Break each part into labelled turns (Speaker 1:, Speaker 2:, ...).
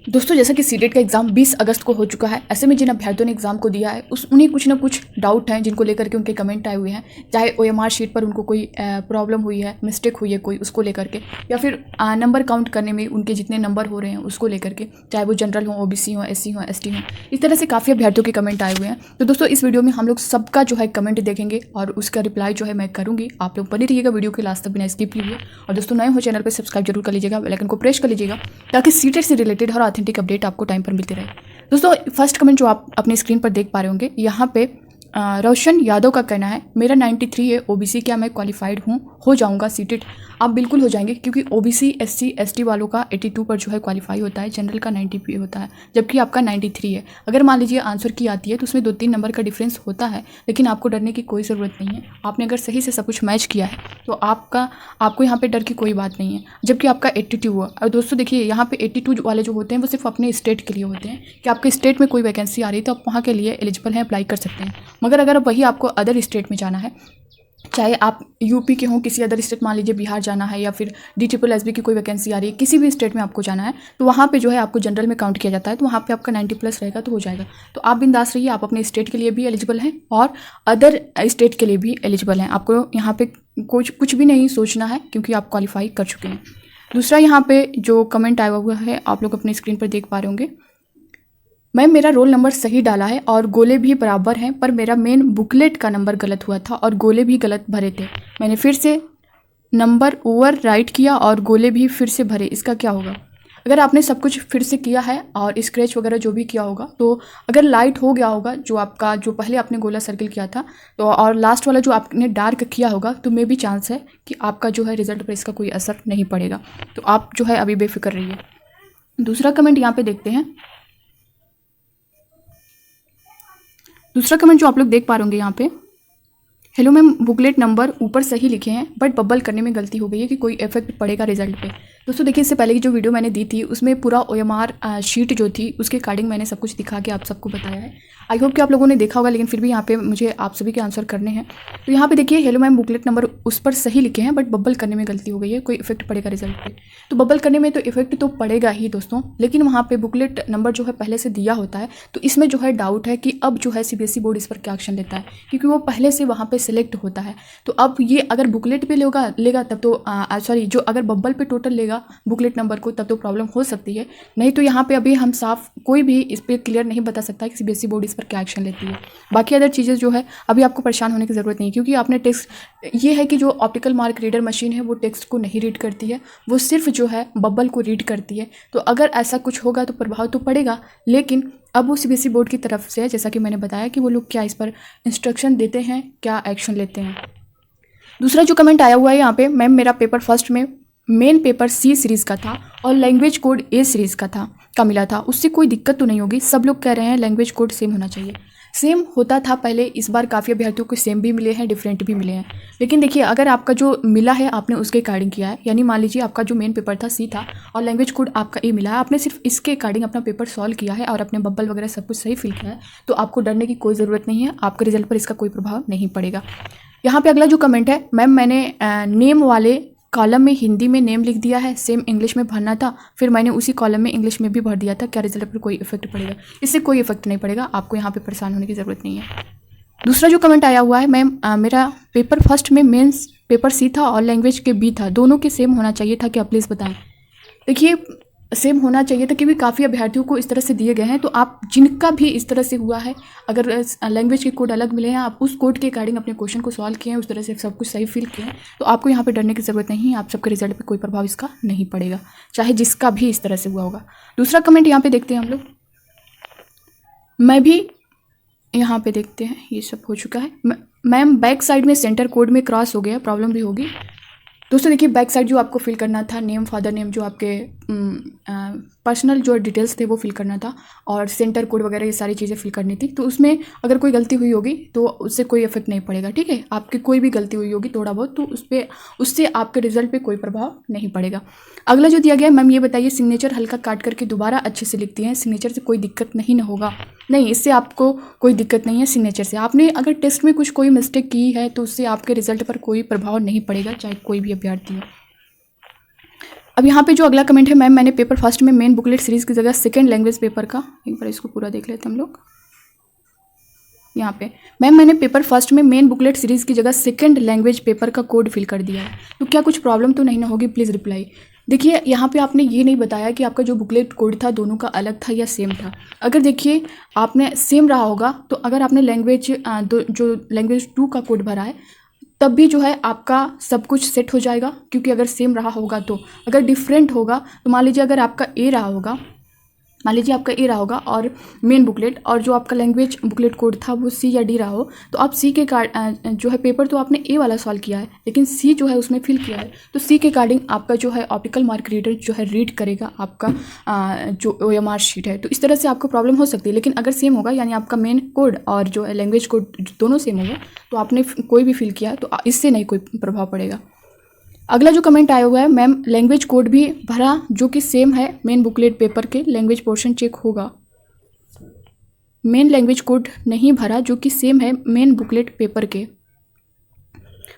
Speaker 1: दोस्तों जैसा कि सीटेट का एग्ज़ाम 20 अगस्त को हो चुका है। ऐसे में जिन अभ्यर्थियों ने एग्ज़ाम को दिया है उन्हें कुछ ना कुछ डाउट हैं जिनको लेकर के उनके कमेंट आए हुए हैं। चाहे ओएमआर शीट पर उनको कोई प्रॉब्लम हुई है, मिस्टेक हुई है कोई, उसको लेकर के, या फिर नंबर काउंट करने में उनके जितने नंबर हो रहे हैं उसको लेकर के, चाहे वो जनरल हो, ओबीसी हो, एससी हो, एसटी हो। इस तरह से काफ़ी अभ्यर्थियों के कमेंट आए हुए हैं। तो दोस्तों इस वीडियो में हम लोग सबका जो है कमेंट देखेंगे और उसका रिप्लाई जो है मैं करूँगी। आप लोग बने रहिएगा वीडियो के लास्ट तक बिना स्किप किए। और दोस्तों नए हो चैनल पर सब्सक्राइब जरूर कर लीजिएगा, बेल आइकन को प्रेस कर लीजिएगा ताकि सीटेट से रिलेटेड हर ऑथेंटिक अपडेट आपको टाइम पर मिलते रहे। दोस्तों फर्स्ट कमेंट जो आप अपनी स्क्रीन पर देख पा रहे होंगे, यहाँ पे रोशन यादव का कहना है मेरा 93 है ओबीसी, क्या मैं क्वालिफाइड हो जाऊंगा सीटेट? आप बिल्कुल हो जाएंगे, क्योंकि ओबीसी एससी एसटी वालों का 82 पर जो है क्वालिफाई होता है, जनरल का 90 पे होता है, जबकि आपका 93 है। अगर मान लीजिए आंसर की आती है तो उसमें 2-3 नंबर का डिफरेंस होता है, लेकिन आपको डरने की कोई ज़रूरत नहीं है। आपने अगर सही से सब कुछ मैच किया है तो आपको यहाँ पे डर की कोई बात नहीं है, जबकि आपका 82 हुआ। और दोस्तों देखिए यहाँ पे 82 वाले जो होते हैं वो सिर्फ अपने स्टेट के लिए होते हैं कि आपके स्टेट में कोई वैकेंसी आ रही है तो आप वहाँ के लिए एलिजिबल हैं, अप्लाई कर सकते हैं। मगर अगर वही आपको अदर स्टेट में जाना है, चाहे आप यूपी के हों, किसी अदर स्टेट, मान लीजिए बिहार जाना है, या फिर DSSB की कोई वैकेंसी आ रही है, किसी भी स्टेट में आपको जाना है, तो वहाँ पे जो है आपको जनरल में काउंट किया जाता है। तो वहाँ पे आपका 90+ रहेगा तो हो जाएगा। तो आप बिंदास रहिए, आप अपने स्टेट के लिए भी एलिजिबल हैं और अदर स्टेट के लिए भी एलिजिबल हैं। आपको यहाँ पे कुछ भी नहीं सोचना है, क्योंकि आप क्वालिफाई कर चुके हैं। दूसरा यहाँ पे जो कमेंट आया हुआ है आप लोग अपनी स्क्रीन पर देख पा रहे होंगे, मैम मेरा रोल नंबर सही डाला है और गोले भी बराबर हैं, पर मेरा मेन बुकलेट का नंबर गलत हुआ था और गोले भी गलत भरे थे। मैंने फिर से नंबर ओवर राइट किया और गोले भी फिर से भरे, इसका क्या होगा? अगर आपने सब कुछ फिर से किया है और स्क्रैच वगैरह जो भी किया होगा, तो अगर लाइट हो गया होगा जो पहले आपने गोला सर्किल किया था, तो और लास्ट वाला जो आपने डार्क किया होगा, तो मे भी चांस है कि आपका जो है रिजल्ट पर इसका कोई असर नहीं पड़ेगा। तो आप जो है अभी बेफिक्र रहिए। दूसरा कमेंट यहाँ पे देखते हैं। दूसरा कमेंट जो आप लोग देख पा रहे होंगे यहाँ पे, हेलो मैम बुकलेट नंबर ऊपर सही लिखे हैं बट बबल करने में गलती हो गई है कि कोई इफेक्ट पड़ेगा रिजल्ट पे? दोस्तों देखिए, इससे पहले की जो वीडियो मैंने दी थी उसमें पूरा ओएमआर शीट जो थी उसके अकॉर्डिंग मैंने सब कुछ दिखा के आप सबको बताया है। आई होप कि आप लोगों ने देखा होगा, लेकिन फिर भी यहाँ पे मुझे आप सभी के आंसर करने हैं। तो यहाँ पे देखिए, हेलो मैम बुकलेट नंबर उस पर सही लिखे हैं बट बबल करने में गलती हो गई है, कोई इफेक्ट पड़ेगा रिजल्ट पे? तो बबल करने में तो इफेक्ट तो पड़ेगा ही दोस्तों, लेकिन वहाँ पे बुकलेट नंबर जो है पहले से दिया होता है, तो इसमें जो है डाउट है कि अब जो है सीबीएसई बोर्ड इस पर क्या एक्शन लेता है, क्योंकि वो पहले से वहाँ पे सिलेक्ट होता है। तो अब ये अगर बुकलेट पे लेगा तब तो जो अगर बबल पे टोटल लेगा बुकलेट नंबर को, तब तो प्रॉब्लम हो सकती है। नहीं तो यहाँ पे अभी हम साफ कोई भी इस पर क्लियर नहीं बता सकता कि सीबीएसई बोर्ड इस पर क्या एक्शन लेती है। बाकी अदर चीज़ें जो है अभी आपको परेशान होने की ज़रूरत नहीं, क्योंकि आपने टेक्स्ट, ये है कि जो ऑप्टिकल मार्क रीडर मशीन है वो टेक्स्ट को नहीं रीड करती है, वो सिर्फ जो है बबल को रीड करती है। तो अगर ऐसा कुछ होगा तो प्रभाव तो पड़ेगा, लेकिन अब वो सीबीएसई बोर्ड की तरफ से है, जैसा कि मैंने बताया कि वो लोग क्या इस पर इंस्ट्रक्शन देते हैं, क्या एक्शन लेते हैं। दूसरा जो कमेंट आया हुआ है यहाँ पे, मैम मेरा पेपर फर्स्ट में मेन पेपर C सीरीज़ का था और लैंग्वेज कोड A सीरीज़ का मिला था, उससे कोई दिक्कत तो नहीं होगी? सब लोग कह रहे हैं लैंग्वेज कोड सेम होना चाहिए। सेम होता था पहले, इस बार काफ़ी अभ्यर्थियों को सेम भी मिले हैं, डिफरेंट भी मिले हैं। लेकिन देखिए, अगर आपका जो मिला है आपने उसके अकॉर्डिंग किया है, यानी मान लीजिए आपका जो मेन पेपर था C था और लैंग्वेज कोड आपका A मिला है, आपने सिर्फ इसके अकॉर्डिंग अपना पेपर सॉल्व किया है और अपने बबल वगैरह सब कुछ सही फिल किया है, तो आपको डरने की कोई ज़रूरत नहीं है, आपके रिजल्ट पर इसका कोई प्रभाव नहीं पड़ेगा। यहाँ पे अगला जो कमेंट है, मैम मैंने नेम वाले कॉलम में हिंदी में नेम लिख दिया है, सेम इंग्लिश में भरना था, फिर मैंने उसी कॉलम में इंग्लिश में भी भर दिया था, क्या रिजल्ट पर कोई इफेक्ट पड़ेगा? इससे कोई इफेक्ट नहीं पड़ेगा, आपको यहाँ पे परेशान होने की ज़रूरत नहीं है। दूसरा जो कमेंट आया हुआ है, मैम मेरा पेपर फर्स्ट में मेंस पेपर C था और लैंग्वेज के B था, दोनों के सेम होना चाहिए था क्या? प्लीज़ बताएं। देखिए, सेम होना चाहिए था क्योंकि काफ़ी अभ्यर्थियों को इस तरह से दिए गए हैं, तो आप जिनका भी इस तरह से हुआ है, अगर लैंग्वेज के कोड अलग मिले हैं, आप उस कोड के अकॉर्डिंग अपने क्वेश्चन को सॉल्व किए हैं, उस तरह से सब कुछ सही फिल किए हैं, तो आपको यहाँ पे डरने की ज़रूरत नहीं है, आप सबके रिजल्ट पे कोई प्रभाव इसका नहीं पड़ेगा, चाहे जिसका भी इस तरह से हुआ होगा। दूसरा कमेंट यहाँ पे देखते हैं हम लोग, मैं भी यहाँ पे देखते हैं, ये सब हो चुका है। मैम बैक साइड में सेंटर कोड में क्रॉस हो गया, प्रॉब्लम भी होगी? दोस्तों देखिए, बैक साइड जो आपको फिल करना था, नेम, फादर नेम, जो आपके पर्सनल जो डिटेल्स थे वो फिल करना था, और सेंटर कोड वगैरह ये सारी चीज़ें फिल करनी थी। तो उसमें अगर कोई गलती हुई होगी तो उससे कोई इफेक्ट नहीं पड़ेगा, ठीक है? आपकी कोई भी गलती हुई होगी थोड़ा बहुत, तो उससे आपके रिजल्ट पे कोई प्रभाव नहीं पड़ेगा। अगला जो दिया गया है, मैम ये बताइए सिग्नेचर हल्का काट करके दोबारा अच्छे से लिखती हैं, सिग्नेचर से कोई दिक्कत नहीं ना होगा? नहीं, इससे आपको कोई दिक्कत नहीं है सिग्नेचर से। आपने अगर टेस्ट में कोई मिस्टेक की है तो उससे आपके रिजल्ट पर कोई प्रभाव नहीं पड़ेगा, चाहे कोई भी अभ्यर्थी हो। अब यहाँ पे जो अगला कमेंट है, मैम मैंने पेपर फर्स्ट में मेन बुकलेट सीरीज़ की जगह सेकेंड लैंग्वेज पेपर का, एक बार इसको पूरा देख लेते हैं हम लोग। यहाँ पे मैम मैंने पेपर फर्स्ट में मेन बुकलेट सीरीज़ की जगह सेकंड लैंग्वेज पेपर का कोड फिल कर दिया है, तो क्या कुछ प्रॉब्लम तो नहीं ना होगी, प्लीज़ रिप्लाई। देखिए यहाँ पे आपने ये नहीं बताया कि आपका जो बुकलेट कोड था दोनों का अलग था या सेम था। अगर देखिए आपने सेम रहा होगा तो अगर आपने जो लैंग्वेज 2 का कोड भरा है तब भी जो है आपका सब कुछ सेट हो जाएगा, क्योंकि अगर सेम रहा होगा तो। अगर डिफरेंट होगा तो मान लीजिए अगर आपका ए रहा होगा, मान लीजिए आपका ए रहा होगा और मेन बुकलेट, और जो आपका लैंग्वेज बुकलेट कोड था वो सी या डी रहा हो, तो आप सी के जो है पेपर तो आपने ए वाला सॉल्व किया है लेकिन सी जो है उसमें फिल किया है, तो सी के अकॉर्डिंग आपका जो है ऑप्टिकल मार्क रीडर जो है रीड करेगा आपका जो OMR शीट है। तो इस तरह से आपको प्रॉब्लम हो सकती है। लेकिन अगर सेम होगा, यानी आपका मेन कोड और जो है लैंग्वेज कोड दोनों सेम होगा, तो आपने कोई भी फिल किया है तो इससे नहीं कोई प्रभाव पड़ेगा। अगला जो कमेंट आया हुआ है, मैम लैंग्वेज कोड भी भरा जो कि सेम है मेन बुकलेट पेपर के, लैंग्वेज पोर्शन चेक होगा। मेन लैंग्वेज कोड नहीं भरा जो कि सेम है मेन बुकलेट पेपर के,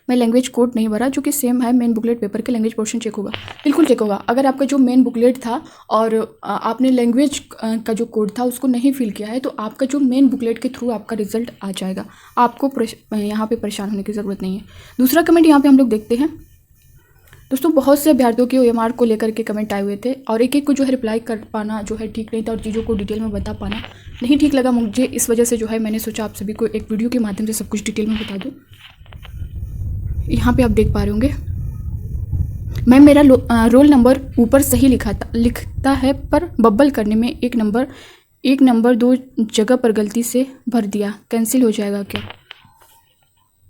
Speaker 1: मैं लैंग्वेज कोड नहीं भरा जो कि सेम है मेन बुकलेट पेपर के, लैंग्वेज पोर्शन चेक होगा। बिल्कुल चेक होगा। अगर आपका जो मेन बुकलेट था और आपने लैंग्वेज का जो कोड था उसको नहीं फिल किया है, तो आपका जो मेन बुकलेट के थ्रू आपका रिजल्ट आ जाएगा, आपको यहाँ पे परेशान होने की ज़रूरत नहीं है। दूसरा कमेंट यहाँ पे हम लोग देखते हैं। दोस्तों बहुत से अभ्यर्थियों के OMR को लेकर के कमेंट आए हुए थे और एक एक को जो है रिप्लाई कर पाना जो है ठीक नहीं था और चीज़ों को डिटेल में बता पाना नहीं ठीक लगा मुझे। इस वजह से जो है मैंने सोचा आप सभी को एक वीडियो के माध्यम से सब कुछ डिटेल में बता दूं। यहाँ पे आप देख पा रहे होंगे, मैम मेरा रोल नंबर ऊपर सही लिखता है पर बबल करने में एक नंबर 2 जगह पर गलती से भर दिया, कैंसिल हो जाएगा क्या?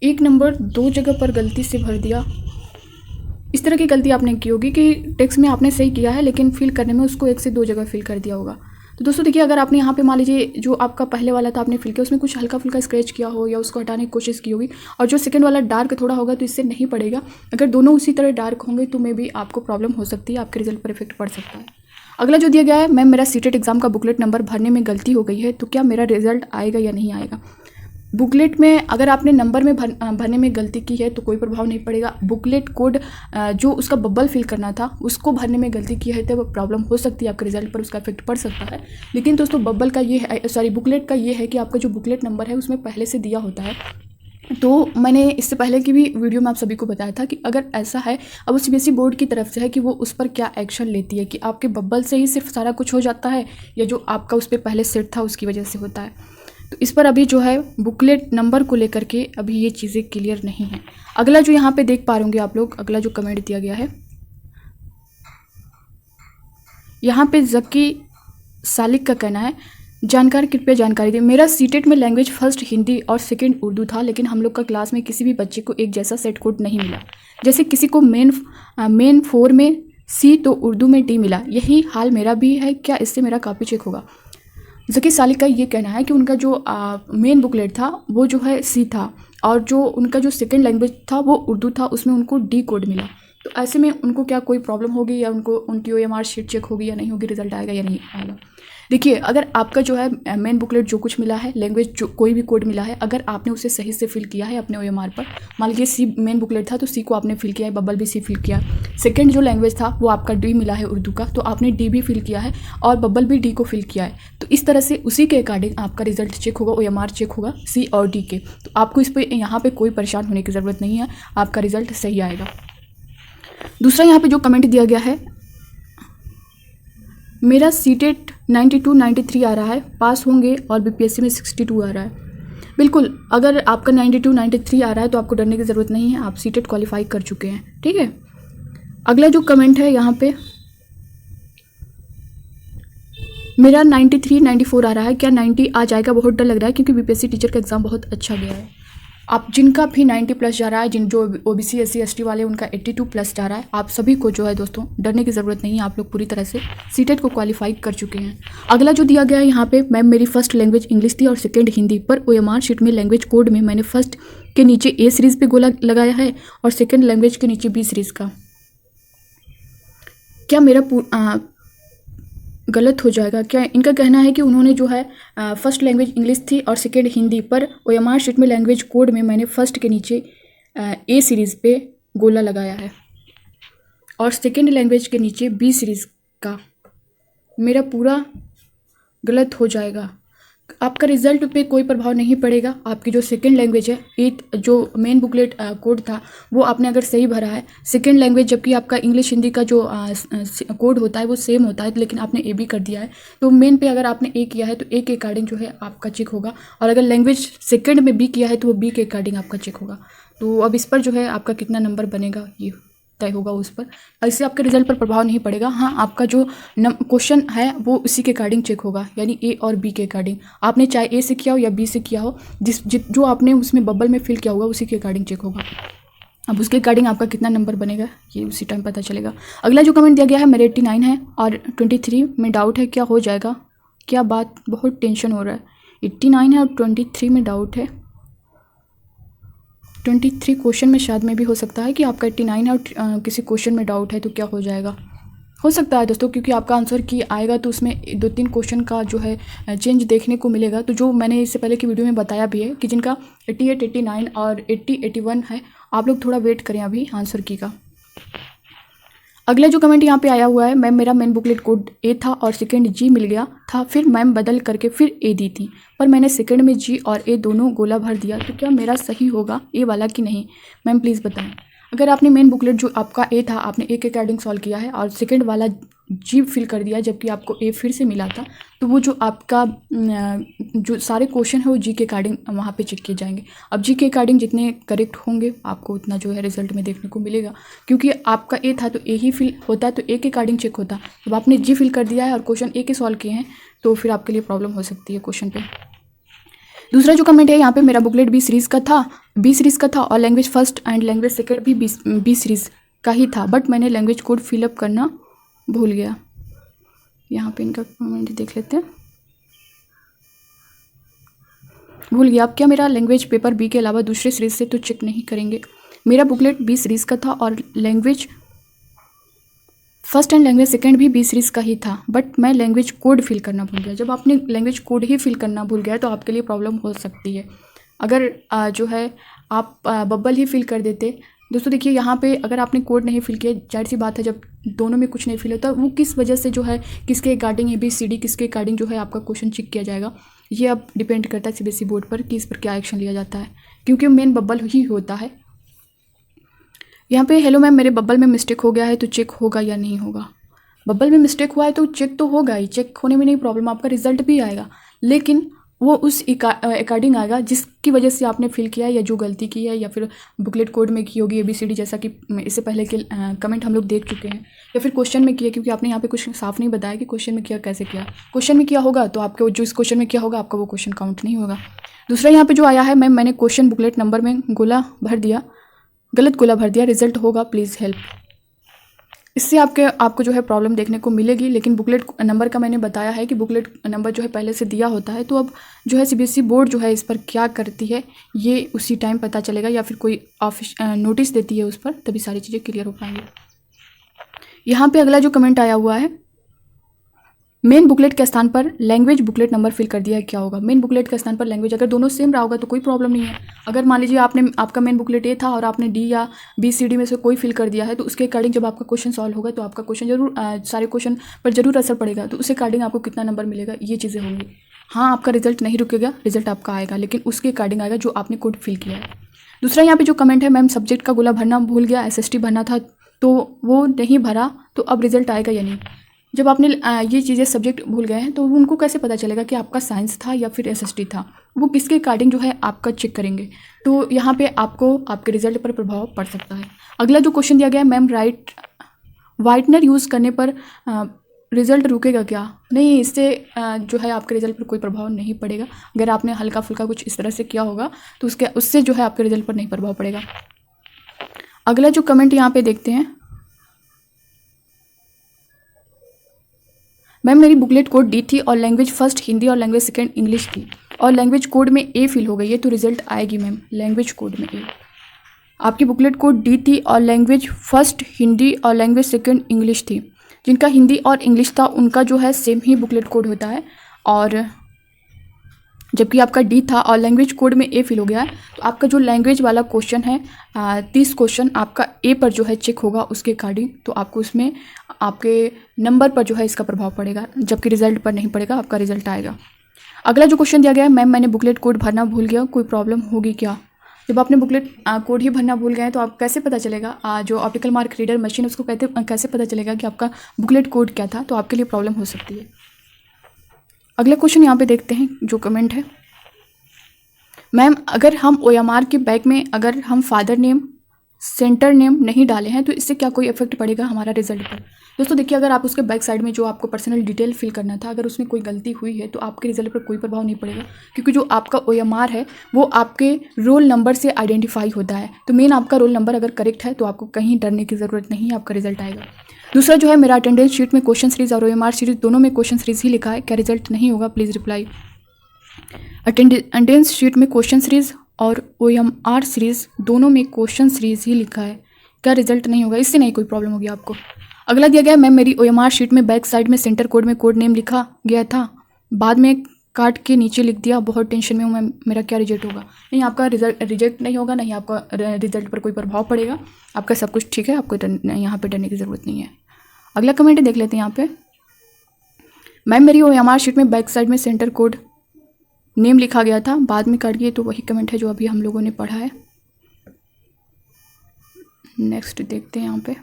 Speaker 1: एक नंबर 2 जगह पर गलती से भर दिया, इस तरह की गलती आपने की होगी कि टेक्स्ट में आपने सही किया है लेकिन फिल करने में उसको 1 से 2 जगह फिल कर दिया होगा। तो दोस्तों देखिए, अगर आपने यहाँ पे मान लीजिए जो आपका पहले वाला था आपने फिल किया, उसमें कुछ हल्का फुल्का स्क्रैच किया हो या उसको हटाने की कोशिश की होगी, और जो सेकंड वाला डार्क थोड़ा होगा तो इससे नहीं पड़ेगा। अगर दोनों उसी तरह डार्क होंगे तो मे भी आपको प्रॉब्लम हो सकती है, आपके रिजल्ट पर इफेक्ट पड़ सकता है। अगला जो दिया गया है, मैम मेरा सीटेट एग्जाम का बुकलेट नंबर भरने में गलती हो गई है, तो क्या मेरा रिजल्ट आएगा या नहीं आएगा? बुकलेट में अगर आपने नंबर में भरने में गलती की है तो कोई प्रभाव नहीं पड़ेगा। बुकलेट कोड जो उसका बबल फिल करना था उसको भरने में गलती की है तो वो प्रॉब्लम हो सकती है, आपके रिजल्ट पर उसका इफेक्ट पड़ सकता है। लेकिन दोस्तों बबल का ये है, बुकलेट का ये है कि आपका जो बुकलेट नंबर है उसमें पहले से दिया होता है। तो मैंने इससे पहले की भी वीडियो में आप सभी को बताया था कि अगर ऐसा है, अब CBSE बोर्ड की तरफ से है कि वो उस पर क्या एक्शन लेती है, कि आपके बबल से ही सिर्फ सारा कुछ हो जाता है या जो आपका उस पर पहले सेट था उसकी वजह से होता है। तो इस पर अभी जो है बुकलेट नंबर को लेकर के अभी ये चीज़ें क्लियर नहीं हैं। अगला जो यहाँ पे देख पा रहे होंगे आप लोग, अगला जो कमेंट दिया गया है यहाँ पे जबकि सालिक का कहना है, जानकार कृपया जानकारी दें। मेरा सीटेट में लैंग्वेज फर्स्ट हिंदी और सेकंड उर्दू था, लेकिन हम लोग का क्लास में किसी भी बच्चे को एक जैसा सेट कोड नहीं मिला। जैसे किसी को मेन 4 में सी तो उर्दू में डी मिला, यही हाल मेरा भी है, क्या इससे मेरा कॉपी चेक होगा? जबकि सालिक का ये कहना है कि उनका जो मेन बुकलेट था वो जो है सी था और जो उनका जो सेकंड लैंग्वेज था वो उर्दू था, उसमें उनको डी कोड मिला। तो ऐसे में उनको क्या कोई प्रॉब्लम होगी या उनकी OMR शीट चेक होगी या नहीं होगी, रिजल्ट आएगा या नहीं आएगा? देखिए, अगर आपका जो है मेन बुकलेट जो कुछ मिला है, लैंग्वेज जो कोई भी कोड मिला है, अगर आपने उसे सही से फिल किया है अपने OMR पर, मान लीजिए सी मेन बुकलेट था तो सी को आपने फिल किया है, बबल भी सी फिल किया, सेकंड जो लैंग्वेज था वो आपका डी मिला है उर्दू का, तो आपने डी भी फिल किया है और बबल भी डी को फिल किया है। तो इस तरह से उसी के अकॉर्डिंग आपका रिजल्ट चेक होगा, OMR चेक होगा सी और डी के। तो आपको इस पर यहाँ पर कोई परेशान होने की ज़रूरत नहीं है, आपका रिजल्ट सही आएगा। दूसरा यहाँ पे जो कमेंट दिया गया है, मेरा सीटेट 92 93 आ रहा है, पास होंगे, और BPSC में 62 आ रहा है। बिल्कुल, अगर आपका 92 93 आ रहा है तो आपको डरने की ज़रूरत नहीं है, आप सीटेट क्वालिफाई कर चुके हैं, ठीक है। अगला जो कमेंट है यहाँ पे, मेरा 93 94 आ रहा है, क्या 90 आ जाएगा? बहुत डर लग रहा है क्योंकि BPSC टीचर का एग्ज़ाम बहुत अच्छा गया है। आप जिनका भी 90 प्लस जा रहा है, जो OBC SC ST वाले उनका 82 प्लस जा रहा है, आप सभी को जो है दोस्तों डरने की ज़रूरत नहीं है, आप लोग पूरी तरह से सीटेट को क्वालिफाई कर चुके हैं। अगला जो दिया गया है यहाँ पे, मैम मेरी फर्स्ट लैंग्वेज इंग्लिश थी और सेकंड हिंदी, पर OMR शीट में लैंग्वेज कोड में मैंने फर्स्ट के नीचे A सीरीज़ पे गोला लगाया है और सेकेंड लैंग्वेज के नीचे B सीरीज़ का, क्या मेरा गलत हो जाएगा क्या? इनका कहना है कि उन्होंने जो है फर्स्ट लैंग्वेज इंग्लिश थी और सेकेंड हिंदी, पर OMR शीट में लैंग्वेज कोड में मैंने फर्स्ट के नीचे A सीरीज़ पे गोला लगाया है। और सेकेंड लैंग्वेज के नीचे बी सीरीज़ का मेरा पूरा गलत हो जाएगा। आपका रिजल्ट पे कोई प्रभाव नहीं पड़ेगा। आपकी जो सेकंड लैंग्वेज है, एट जो मेन बुकलेट कोड था वो आपने अगर सही भरा है, सेकंड लैंग्वेज जबकि आपका इंग्लिश हिंदी का जो कोड होता है वो सेम होता है, लेकिन आपने ए बी कर दिया है, तो मेन पे अगर आपने ए किया है तो ए के अकॉर्डिंग जो है आपका चेक होगा, और अगर लैंग्वेज सेकेंड में बी किया है तो वो बी के अकॉर्डिंग आपका चेक होगा। तो अब इस पर जो है आपका कितना नंबर बनेगा ये तय होगा उस पर, इससे आपके रिजल्ट पर प्रभाव नहीं पड़ेगा। हाँ, आपका जो क्वेश्चन है वो उसी के अकॉर्डिंग चेक होगा, यानी ए और बी के अकॉर्डिंग। आपने चाहे ए से किया हो या बी से किया हो, जो आपने उसमें बबल में फिल किया होगा उसी के अकॉर्डिंग चेक होगा। अब उसके अकॉर्डिंग आपका कितना नंबर बनेगा ये उसी टाइम पता चलेगा। अगला जो कमेंट दिया गया है, मेरे 89 है और 23 में डाउट है, क्या हो जाएगा? क्या बात, बहुत टेंशन हो रहा है। 89 है और 23 में डाउट है। 23 क्वेश्चन में शायद में भी हो सकता है कि आपका 89 है और किसी क्वेश्चन में डाउट है, तो क्या हो जाएगा? हो सकता है दोस्तों, क्योंकि आपका आंसर की आएगा तो उसमें 2-3 क्वेश्चन का जो है चेंज देखने को मिलेगा। तो जो मैंने इससे पहले की वीडियो में बताया भी है कि जिनका 88, 89 और 80, 81 है, आप लोग थोड़ा वेट करें अभी आंसर की का। अगला जो कमेंट यहाँ पे आया हुआ है, मैम मेरा मेन बुकलेट कोड ए था और सेकंड जी मिल गया था, फिर मैम बदल करके फिर ए दी थी, पर मैंने सेकंड में जी और ए दोनों गोला भर दिया, तो क्या मेरा सही होगा ए वाला कि नहीं? मैम प्लीज़ बताएं। अगर आपने मेन बुकलेट जो आपका ए था आपने ए के अकॉर्डिंग सॉल्व किया है और सेकंड वाला जी फिल कर दिया जबकि आपको ए फिर से मिला था, तो वो जो आपका जो सारे क्वेश्चन है वो जी के अकॉर्डिंग वहाँ पे चेक किए जाएंगे। अब जी के अकॉर्डिंग जितने करेक्ट होंगे आपको उतना जो है रिजल्ट में देखने को मिलेगा, क्योंकि आपका ए था तो ए ही फिल होता है, तो ए के अकॉर्डिंग चेक होता है। जब आपने जी फिल कर दिया है और क्वेश्चन ए के सॉल्व किए हैं तो फिर आपके लिए प्रॉब्लम हो सकती है क्वेश्चन पे। दूसरा जो कमेंट है यहाँ पे, मेरा बुकलेट बी सीरीज़ का था और language first and language second भी बी सीरीज़ का ही था, बट मैंने लैंग्वेज कोड फिलअप करना भूल गया। यहाँ पे इनका कमेंट देख लेते हैं। भूल गया, अब क्या मेरा लैंग्वेज पेपर बी के अलावा दूसरे सीरीज़ से तो चेक नहीं करेंगे? मेरा बुकलेट बी सीरीज़ का था और language first and language second भी बी सीरीज़ का ही था, बट मैं लैंग्वेज कोड फिल करना भूल गया। जब आपने लैंग्वेज कोड ही फिल करना भूल गया तो आपके लिए प्रॉब्लम हो सकती है। अगर जो है आप बबल ही फिल कर देते। दोस्तों देखिए, यहाँ पे अगर आपने कोड नहीं फिल किया, जाहिर सी बात है जब दोनों में कुछ नहीं फिल होता, वो किस वजह से जो है किसके अकॉर्डिंग ABCD किसके अकॉर्डिंग जो है आपका क्वेश्चन चेक किया जाएगा, ये अब डिपेंड करता है CBSE बोर्ड पर कि इस पर क्या एक्शन लिया जाता है, क्योंकि मेन बबल ही होता है। यहाँ पे हेलो मैम, मेरे बबल में मिस्टेक हो गया है तो चेक होगा या नहीं होगा? बबल में मिस्टेक हुआ है तो चेक तो होगा ही, चेक होने में नहीं प्रॉब्लम, आपका रिजल्ट भी आएगा, लेकिन वो उस अकॉर्डिंग आएगा जिसकी वजह से आपने फिल किया है या जो गलती की है, या फिर बुकलेट कोड में की होगी ABCD, जैसा कि इससे पहले के कमेंट हम लोग देख चुके हैं, या फिर क्वेश्चन में किया, क्योंकि आपने यहाँ पे कुछ साफ नहीं बताया कि क्वेश्चन में किया कैसे किया। क्वेश्चन में किया होगा तो आपको जो इस क्वेश्चन में किया होगा आपका वो क्वेश्चन काउंट नहीं होगा। दूसरा यहाँ पर जो आया है, मैम मैंने क्वेश्चन बुकलेट नंबर में गोला भर दिया, गलत गोला भर दिया, रिजल्ट होगा प्लीज़ हेल्प। इससे आपको जो है प्रॉब्लम देखने को मिलेगी, लेकिन बुकलेट नंबर का मैंने बताया है कि बुकलेट नंबर जो है पहले से दिया होता है, तो अब जो है CBSE बोर्ड जो है इस पर क्या करती है ये उसी टाइम पता चलेगा, या फिर कोई ऑफिस नोटिस देती है उस पर, तभी सारी चीज़ें क्लियर हो पाएंगी। यहाँ पे अगला जो कमेंट आया हुआ है, मेन बुकलेट के स्थान पर लैंग्वेज बुकलेट नंबर फिल कर दिया है, क्या होगा? मेन बुकलेट के स्थान पर लैंग्वेज अगर दोनों सेम रहा होगा तो कोई प्रॉब्लम नहीं है। अगर मान लीजिए आपका मेन बुकलेट ए था और आपने D या BCD में से कोई फिल कर दिया है, तो उसके अकॉर्डिंग जब आपका क्वेश्चन सॉल्व होगा तो आपका क्वेश्चन जरूर सारे क्वेश्चन पर जरूर असर पड़ेगा, तो उसके अकॉर्डिंग आपको कितना नंबर मिलेगा ये चीज़ें होंगी। हाँ, आपका रिजल्ट नहीं रुकेगा, रिजल्ट आपका आएगा, लेकिन उसके अकॉर्डिंग आएगा जो आपने कोड फिल किया है। दूसरा यहाँ पे जो कमेंट है, मैम सब्जेक्ट का गोला भरना भूल गया, SST भरना था तो वो नहीं भरा, तो अब रिजल्ट आएगा या नहीं? जब आपने ये चीज़ें सब्जेक्ट भूल गए हैं तो उनको कैसे पता चलेगा कि आपका साइंस था या फिर SST था? वो किसके अकॉर्डिंग जो है आपका चेक करेंगे, तो यहाँ पे आपको आपके रिजल्ट पर प्रभाव पड़ सकता है। अगला जो क्वेश्चन दिया गया है, मैम वाइटनर यूज़ करने पर रिजल्ट रुकेगा क्या? नहीं, इससे जो है आपके रिजल्ट पर कोई प्रभाव नहीं पड़ेगा। अगर आपने हल्का फुल्का कुछ इस तरह से किया होगा तो उससे जो है आपके रिजल्ट पर नहीं प्रभाव पड़ेगा। अगला जो कमेंट यहाँ पे देखते हैं, मैम मेरी बुकलेट कोड D थी और लैंग्वेज फर्स्ट हिंदी और लैंग्वेज सेकंड इंग्लिश थी, और लैंग्वेज कोड में A फिल हो गई है, तो रिजल्ट आएगी मैम लैंग्वेज कोड में A। आपकी बुकलेट कोड D थी और लैंग्वेज फर्स्ट हिंदी और लैंग्वेज सेकंड इंग्लिश थी। जिनका हिंदी और इंग्लिश था उनका जो है सेम ही बुकलेट कोड होता है, और जबकि आपका डी था और लैंग्वेज कोड में ए फिल हो गया है, तो आपका जो लैंग्वेज वाला क्वेश्चन है 30 क्वेश्चन आपका ए पर जो है चेक होगा उसके अकॉर्डिंग, तो आपको उसमें आपके नंबर पर जो है इसका प्रभाव पड़ेगा, जबकि रिजल्ट पर नहीं पड़ेगा, आपका रिजल्ट आएगा। अगला जो क्वेश्चन दिया गया है, मैम मैंने बुकलेट कोड भरना भूल गया, कोई प्रॉब्लम होगी क्या? जब आपने बुकलेट कोड ही भरना भूल गए हैं तो आप कैसे पता चलेगा, जो ऑप्टिकल मार्क रीडर मशीन उसको कैसे पता चलेगा कि आपका बुकलेट कोड क्या था? तो आपके लिए प्रॉब्लम हो सकती है। अगला क्वेश्चन यहाँ पे देखते हैं जो कमेंट है, मैम अगर हम OMR के बैग में अगर हम फादर नेम सेंटर नेम नहीं डाले हैं तो इससे क्या कोई इफेक्ट पड़ेगा हमारा रिजल्ट पर? दोस्तों देखिए, अगर आप उसके बैक साइड में जो आपको पर्सनल डिटेल फिल करना था, अगर उसमें कोई गलती हुई है तो आपके रिजल्ट पर कोई प्रभाव नहीं पड़ेगा, क्योंकि जो आपका OMR है वो आपके रोल नंबर से आइडेंटिफाई होता है। तो मेन आपका रोल नंबर अगर करेक्ट है तो आपको कहीं डरने की ज़रूरत नहीं, आपका रिजल्ट आएगा। दूसरा जो है, मेरा अटेंडेंस शीट में क्वेश्चन सीरीज और OMR सीरीज दोनों में क्वेश्चन सीरीज ही लिखा है, क्या रिजल्ट नहीं होगा? Please reply. अटेंडेंस शीट में क्वेश्चन सीरीज और OMR सीरीज दोनों में क्वेश्चन सीरीज ही लिखा है, क्या रिजल्ट नहीं होगा? इससे नहीं कोई प्रॉब्लम होगी आपको। अगला दिया गया है, मैम मेरी OMR शीट में बैक साइड में सेंटर कोड में कोड नेम लिखा गया था, बाद में काट के नीचे लिख दिया, बहुत टेंशन में हूँ मैम, मेरा क्या रिजल्ट होगा? नहीं, आपका रिजेक्ट नहीं होगा, नहीं आपका रिजल्ट पर कोई प्रभाव पड़ेगा, आपका सब कुछ ठीक है, आपको यहाँ पे डरने की ज़रूरत नहीं है। अगला कमेंट देख लेते हैं यहाँ पे, मैम मेरी OMR शीट में बैक साइड में सेंटर कोड नेम लिखा गया था, बाद में काट दिए, तो वही कमेंट है जो अभी हम लोगों ने पढ़ा है। नेक्स्ट देखते हैं यहाँ पे,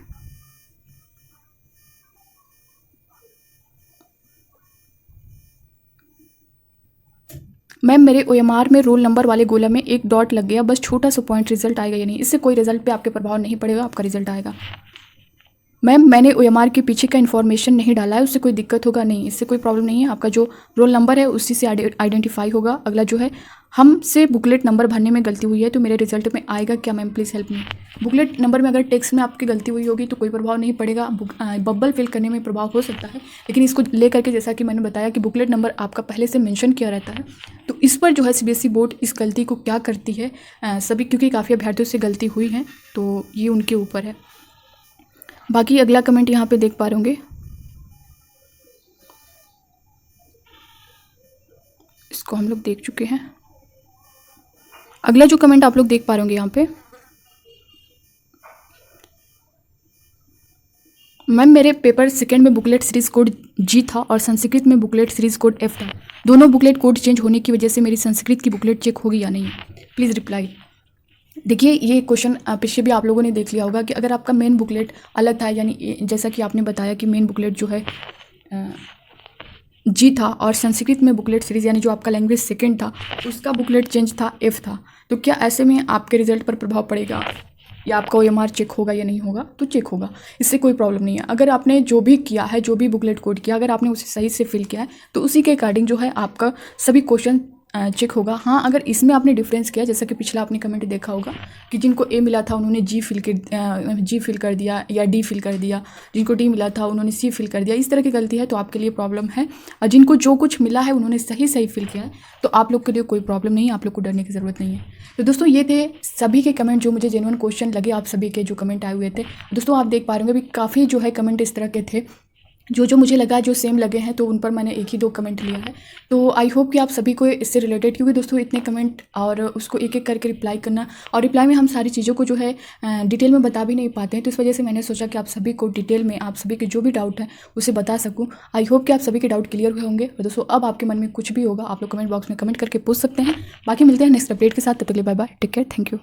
Speaker 1: मैम मेरे OMR में रोल नंबर वाले गोला में एक डॉट लग गया, बस छोटा सा पॉइंट, रिजल्ट आएगा या नहीं? इससे कोई रिजल्ट पे आपके प्रभाव नहीं पड़ेगा, आपका रिजल्ट आएगा। मैम मैंने OMR के पीछे का इन्फॉर्मेशन नहीं डाला है, उससे कोई दिक्कत होगा? नहीं, इससे कोई प्रॉब्लम नहीं है, आपका जो रोल नंबर है उसी से आइडेंटिफाई होगा। अगला जो है, हमसे बुकलेट नंबर भरने में गलती हुई है तो मेरे रिजल्ट में आएगा क्या? Ma'am please help me. Booklet number में अगर टेक्स्ट में आपकी गलती हुई होगी तो कोई प्रभाव नहीं पड़ेगा, बबल फिल करने में प्रभाव हो सकता है, लेकिन इसको लेकर के जैसा कि मैंने बताया कि बुकलेट नंबर आपका पहले से मेंशन किया रहता है, तो इस पर जो है CBSE बोर्ड इस गलती को क्या करती है सभी, क्योंकि काफ़ी अभ्यर्थियों से गलती हुई है तो ये उनके ऊपर है। बाकी अगला कमेंट यहाँ पे देख पा रहे होंगे, इसको हम लोग देख चुके हैं। अगला जो कमेंट आप लोग देख पा रहे होंगे यहाँ पे, मैम मेरे पेपर सेकंड में बुकलेट सीरीज कोड G था और संस्कृत में बुकलेट सीरीज कोड F था, दोनों बुकलेट कोड चेंज होने की वजह से मेरी संस्कृत की बुकलेट चेक होगी या नहीं? Please reply. देखिए, ये क्वेश्चन पीछे भी आप लोगों ने देख लिया होगा कि अगर आपका मेन बुकलेट अलग था, यानी जैसा कि आपने बताया कि मेन बुकलेट जो है G था और संस्कृत में बुकलेट सीरीज़ यानी जो आपका लैंग्वेज सेकंड था उसका बुकलेट चेंज था F था, तो क्या ऐसे में आपके रिजल्ट पर प्रभाव पड़ेगा या आपका OMR चेक होगा या नहीं होगा? तो चेक होगा, इससे कोई प्रॉब्लम नहीं है। अगर आपने जो भी किया है, जो भी बुकलेट कोड किया, अगर आपने उसे सही से फिल किया है तो उसी के अकॉर्डिंग जो है आपका सभी क्वेश्चन चेक होगा। हाँ, अगर इसमें आपने डिफरेंस किया, जैसा कि पिछला आपने कमेंट देखा होगा कि जिनको A मिला था उन्होंने G फिल कर दिया या D फिल कर दिया, जिनको D मिला था उन्होंने C फिल कर दिया, इस तरह की गलती है तो आपके लिए प्रॉब्लम है। और जिनको जो कुछ मिला है उन्होंने सही फिल किया है तो आप लोग के लिए कोई प्रॉब्लम नहीं है, आप लोग को डरने की ज़रूरत नहीं है। तो दोस्तों ये थे सभी के कमेंट जो मुझे जेन्युइन क्वेश्चन लगे, आप सभी के जो कमेंट आए हुए थे। दोस्तों आप देख पा रहे होंगे अभी काफ़ी जो है कमेंट इस तरह के थे जो मुझे लगा जो सेम लगे हैं, तो उन पर मैंने एक ही 2 कमेंट लिया है। तो आई होप कि आप सभी को इससे रिलेटेड, क्योंकि दोस्तों इतने कमेंट और उसको एक एक करके रिप्लाई करना, और रिप्लाई में हम सारी चीज़ों को जो है डिटेल में बता भी नहीं पाते हैं, तो इस वजह से मैंने सोचा कि आप सभी को डिटेल में आप सभी के जो भी डाउट है उसे बता सकूँ। आई होप कि आप सभी के डाउट क्लियर हुए होंगे। और दोस्तों अब आपके मन में कुछ भी होगा आप लोग कमेंट बॉक्स में कमेंट करके पूछ सकते हैं। बाकी मिलते हैं नेक्स्ट अपडेट के साथ, तब तक के लिए bye bye, take care, thank you.